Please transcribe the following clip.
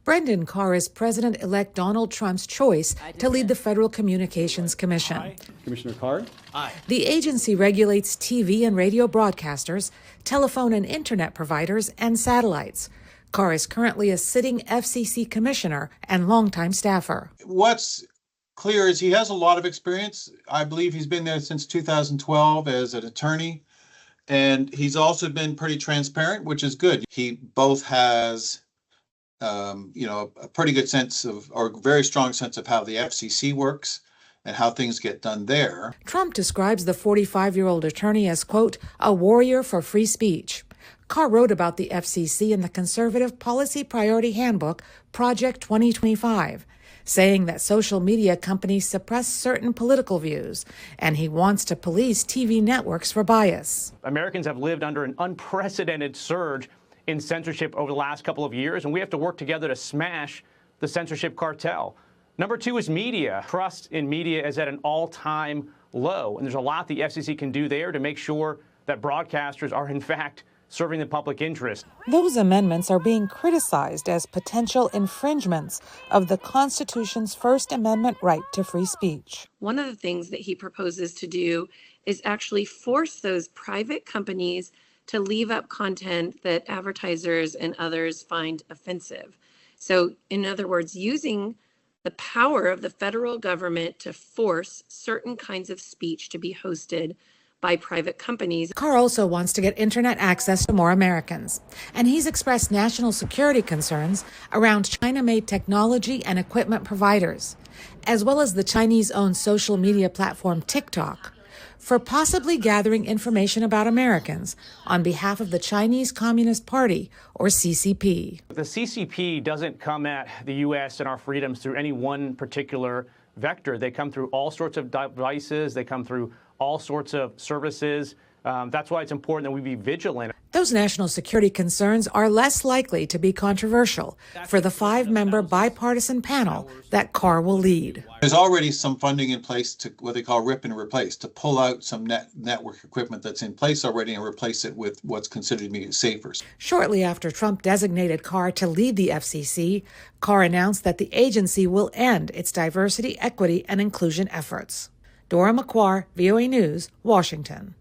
Brendan Carr is President-elect Donald Trump's choice to lead the Federal Communications Commission. Aye. Commissioner Carr? Aye. The agency regulates TV and radio broadcasters, telephone and internet providers, and satellites. Carr is currently a sitting FCC commissioner and longtime staffer. What's clear is he has a lot of experience. I believe he's been there since 2012 as an attorney, and he's also been pretty transparent, which is good. He both has a pretty good sense of, or very strong sense of how the FCC works and how things get done there. Trump describes the 45-year-old attorney as, quote, a warrior for free speech. Carr wrote about the FCC in the Conservative Policy Priority Handbook, Project 2025, saying that social media companies suppress certain political views, and he wants to police TV networks for bias. Americans have lived under an unprecedented surge in censorship over the last couple of years, and we have to work together to smash the censorship cartel. Number two is media. Trust in media is at an all-time low, and there's a lot the FCC can do there to make sure that broadcasters are, in fact, serving the public interest. Those amendments are being criticized as potential infringements of the Constitution's First Amendment right to free speech. One of the things that he proposes to do is actually force those private companies to leave up content that advertisers and others find offensive. So, in other words, using the power of the federal government to force certain kinds of speech to be hosted by private companies. Carr also wants to get internet access to more Americans, and he's expressed national security concerns around China-made technology and equipment providers, as well as the Chinese-owned social media platform TikTok, for possibly gathering information about Americans on behalf of the Chinese Communist Party, or CCP. The CCP doesn't come at the U.S. and our freedoms through any one particular vector. They come through all sorts of devices. They come through all sorts of services. That's why it's important that we be vigilant. Those national security concerns are less likely to be controversial for the 5-member bipartisan panel that Carr will lead. There's already some funding in place to what they call rip and replace, to pull out some network equipment that's in place already and replace it with what's considered to be safer. Shortly after Trump designated Carr to lead the FCC, Carr announced that the agency will end its diversity, equity, and inclusion efforts. Dora McQuarr, VOA News, Washington.